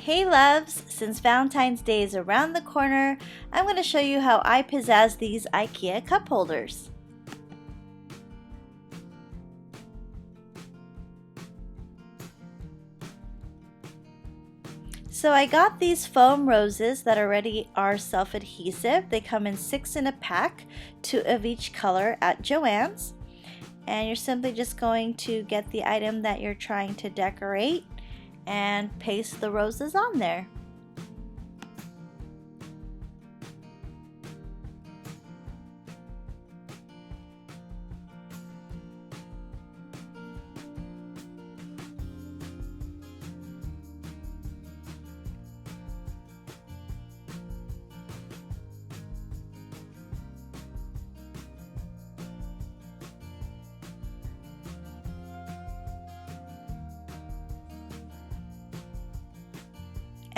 Hey loves, since Valentine's Day is around the corner, I'm going to show you how I pizzazz these IKEA cup holders. So I got these foam roses that already are self-adhesive. They come in 6 in a pack, 2 of each color at Joann's. And you're simply just going to get the item that you're trying to decorate and paste the roses on there.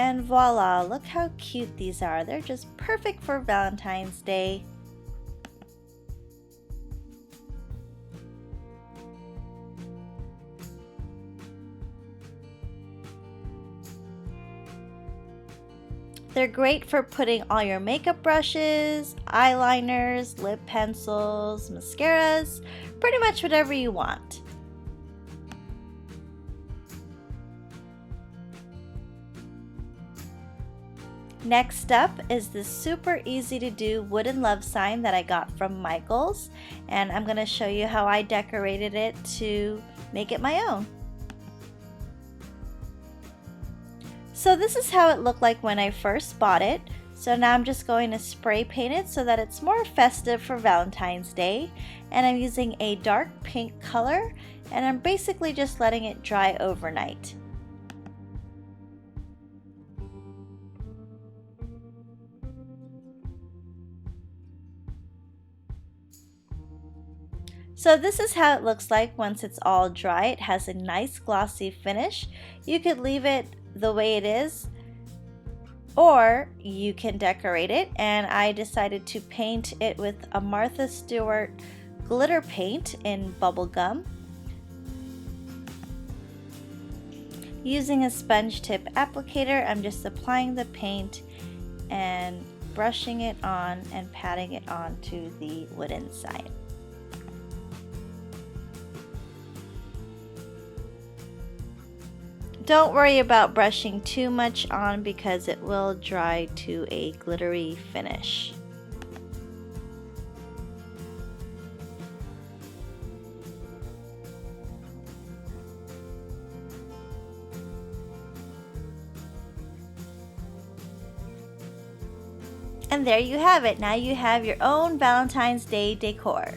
And voila, look how cute these are. They're just perfect for Valentine's Day. They're great for putting all your makeup brushes, eyeliners, lip pencils, mascaras, pretty much whatever you want. Next up is this super easy to do wooden love sign that I got from Michaels, and I'm going to show you how I decorated it to make it my own. So this is how it looked like when I first bought it. So now I'm just going to spray paint it so that it's more festive for Valentine's Day, and I'm using a dark pink color, and I'm basically just letting it dry overnight. So this is how it looks like once it's all dry. It has a nice glossy finish. You could leave it the way it is, or you can decorate it, and I decided to paint it with a Martha Stewart glitter paint in bubblegum. Using a sponge tip applicator, I'm just applying the paint and brushing it on and patting it onto the wooden sign. Don't worry about brushing too much on because it will dry to a glittery finish. And there you have it. Now you have your own Valentine's Day decor.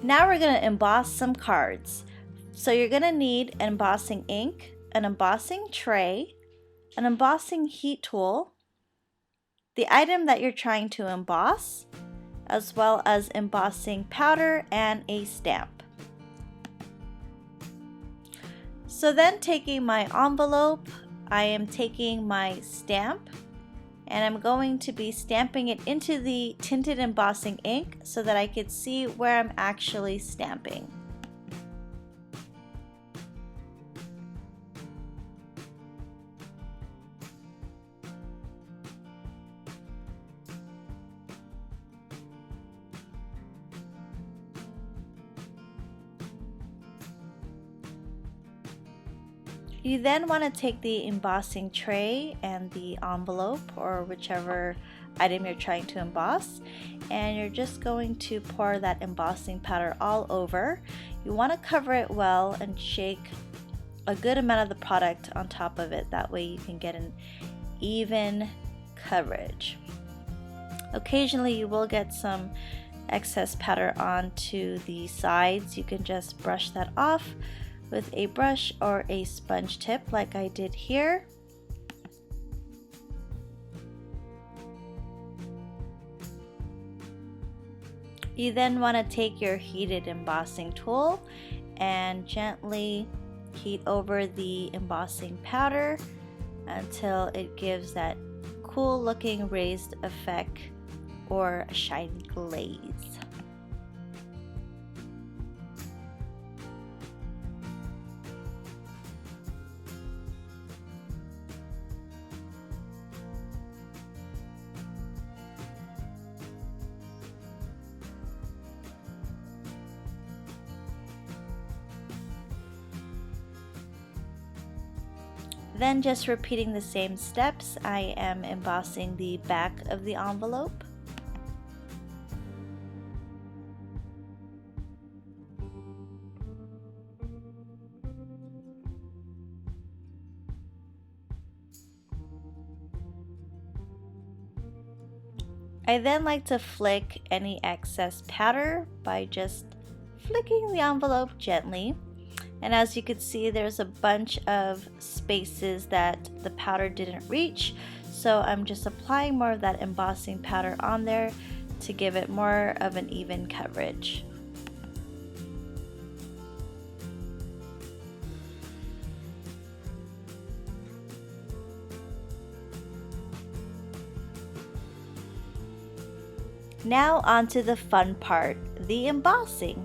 Now we're going to emboss some cards. So you're going to need embossing ink, an embossing tray, an embossing heat tool, the item that you're trying to emboss, as well as embossing powder and a stamp. So then taking my envelope, I am taking my stamp, and I'm going to be stamping it into the tinted embossing ink so that I could see where I'm actually stamping. You then want to take the embossing tray and the envelope, or whichever item you're trying to emboss, and you're just going to pour that embossing powder all over. You want to cover it well and shake a good amount of the product on top of it. That way you can get an even coverage. Occasionally you will get some excess powder onto the sides. You can just brush that off with a brush or a sponge tip like I did here. You then want to take your heated embossing tool and gently heat over the embossing powder until it gives that cool looking raised effect or a shiny glaze. Then just repeating the same steps, I am embossing the back of the envelope. I then like to flick any excess powder by just flicking the envelope gently. And as you can see, there's a bunch of spaces that the powder didn't reach. So I'm just applying more of that embossing powder on there to give it more of an even coverage. Now onto the fun part, the embossing.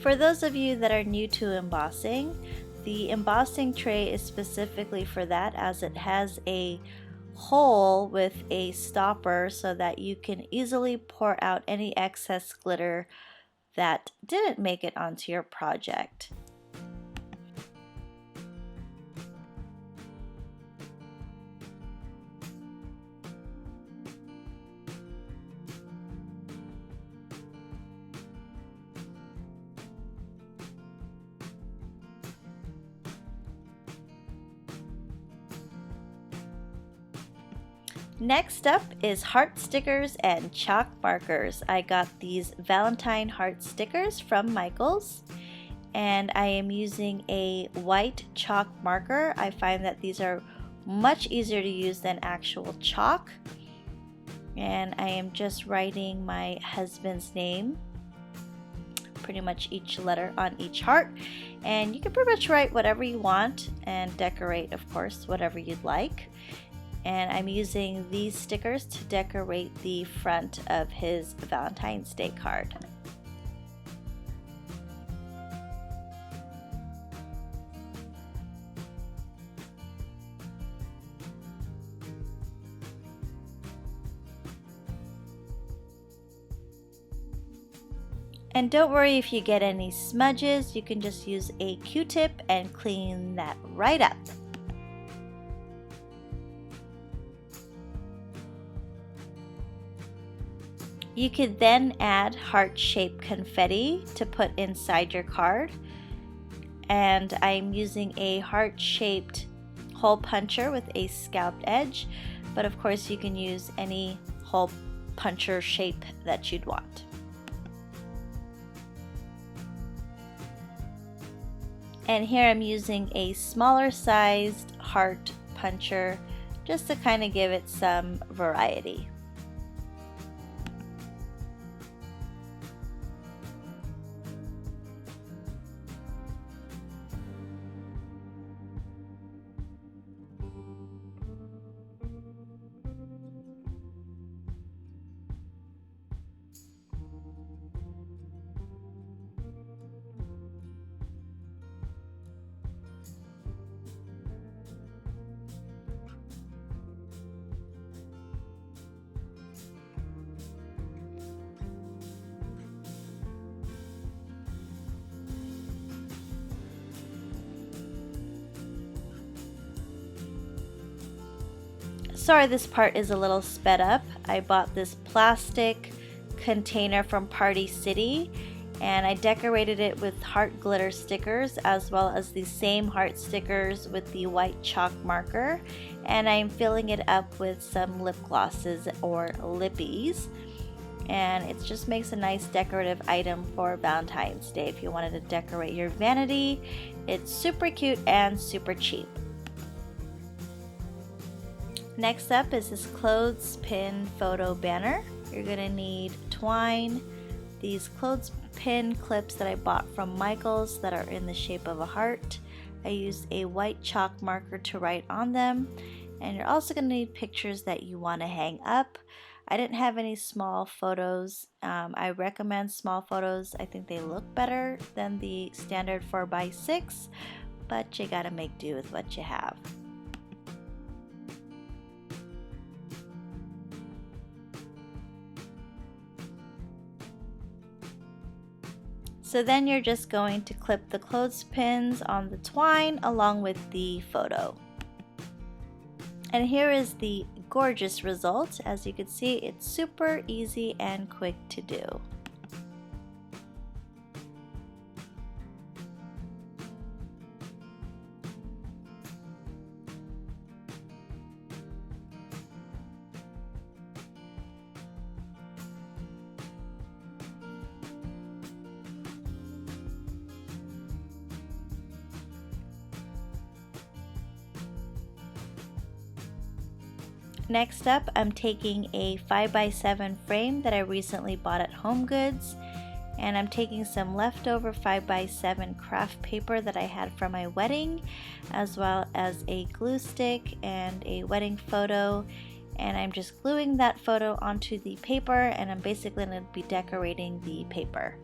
For those of you that are new to embossing, the embossing tray is specifically for that, as it has a hole with a stopper so that you can easily pour out any excess glitter that didn't make it onto your project. Next up is heart stickers and chalk markers. I got these Valentine heart stickers from Michaels, and I am using a white chalk marker. I find that these are much easier to use than actual chalk. And I am just writing my husband's name, pretty much each letter on each heart. And you can pretty much write whatever you want and decorate, of course, whatever you'd like. And I'm using these stickers to decorate the front of his Valentine's Day card. And don't worry if you get any smudges, you can just use a Q-tip and clean that right up. You could then add heart-shaped confetti to put inside your card. And I'm using a heart-shaped hole puncher with a scalped edge, but of course you can use any hole puncher shape that you'd want. And here I'm using a smaller sized heart puncher just to kind of give it some variety. Sorry this part is a little sped up. I bought this plastic container from Party City and I decorated it with heart glitter stickers as well as the same heart stickers with the white chalk marker, and I'm filling it up with some lip glosses or lippies, and it just makes a nice decorative item for Valentine's Day if you wanted to decorate your vanity. It's super cute and super cheap. Next up is this clothespin photo banner. You're gonna need twine, these clothespin clips that I bought from Michaels that are in the shape of a heart. I used a white chalk marker to write on them, and you're also gonna need pictures that you wanna hang up. I didn't have any small photos. I recommend small photos. I think they look better than the standard 4x6, but you gotta make do with what you have. So then you're just going to clip the clothespins on the twine along with the photo. And here is the gorgeous result. As you can see, it's super easy and quick to do. Next up, I'm taking a 5x7 frame that I recently bought at HomeGoods, and I'm taking some leftover 5x7 craft paper that I had from my wedding, as well as a glue stick and a wedding photo, and I'm just gluing that photo onto the paper, and I'm basically going to be decorating the paper.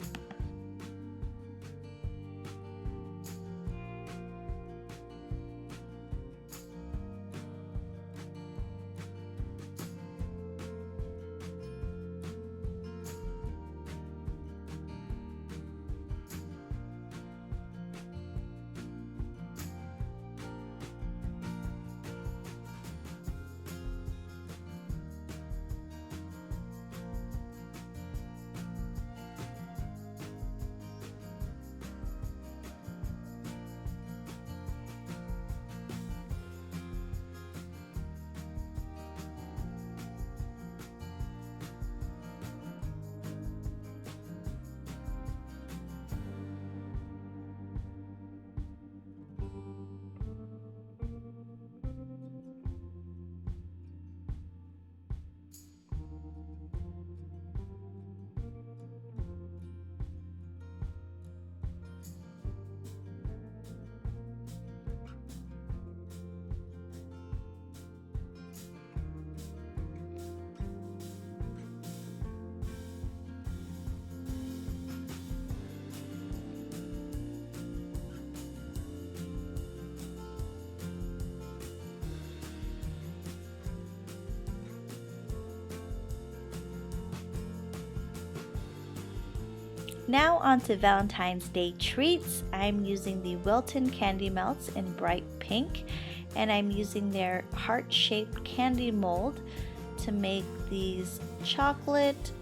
Now on to Valentine's Day treats. I'm using the Wilton Candy Melts in bright pink, and I'm using their heart-shaped candy mold to make these chocolate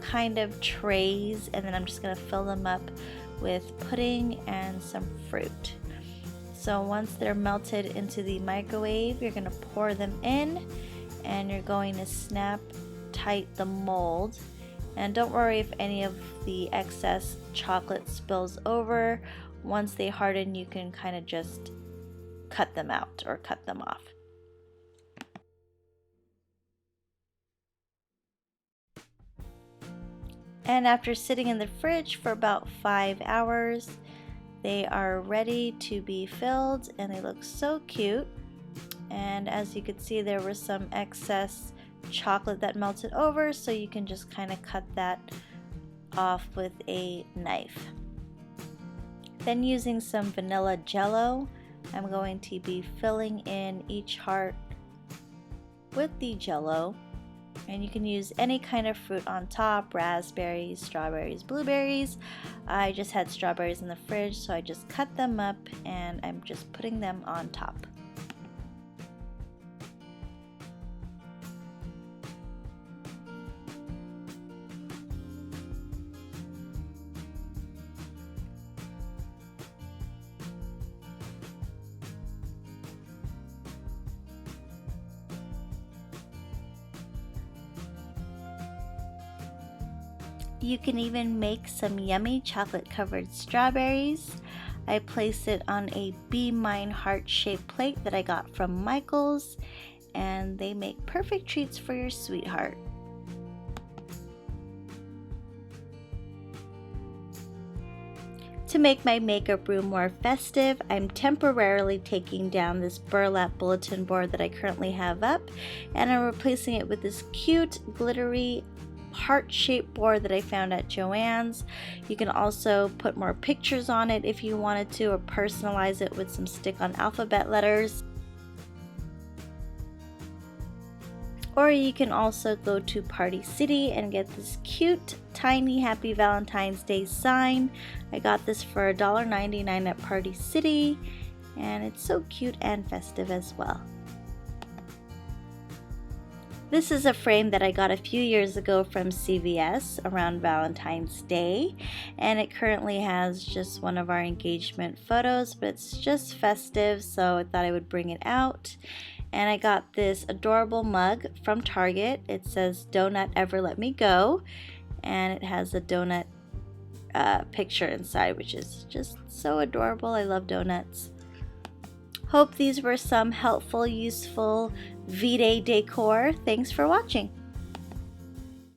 kind of trays, and then I'm just going to fill them up with pudding and some fruit. So once they're melted into the microwave, you're going to pour them in, and you're going to snap tight the mold. And don't worry if any of the excess chocolate spills over. Once they harden, you can kind of just cut them out or cut them off. And after sitting in the fridge for about 5 hours, they are ready to be filled, and they look so cute. And as you can see, there was some excess chocolate that melted over, so you can just kind of cut that off with a knife. Then using some vanilla jello, I'm going to be filling in each heart with the jello, and you can use any kind of fruit on top: raspberries, strawberries, blueberries. I just had strawberries in the fridge, so I just cut them up and I'm just putting them on top. You can even make some yummy chocolate covered strawberries. I placed it on a Be Mine heart shaped plate that I got from Michael's, and they make perfect treats for your sweetheart. To make my makeup room more festive, I'm temporarily taking down this burlap bulletin board that I currently have up, and I'm replacing it with this cute glittery heart-shaped board that I found at Joann's. You can also put more pictures on it if you wanted to, or personalize it with some stick-on alphabet letters. Or you can also go to Party City and get this cute, tiny Happy Valentine's Day sign. I got this for $1.99 at Party City, and it's so cute and festive as well. This is a frame that I got a few years ago from CVS around Valentine's Day, and it currently has just one of our engagement photos, but it's just festive, so I thought I would bring it out. And I got this adorable mug from Target. It says "Don't Ever Let Me Go," and it has a donut picture inside, which is just so adorable. I love donuts. Hope these were some helpful, useful V-Day decor. Thanks for watching.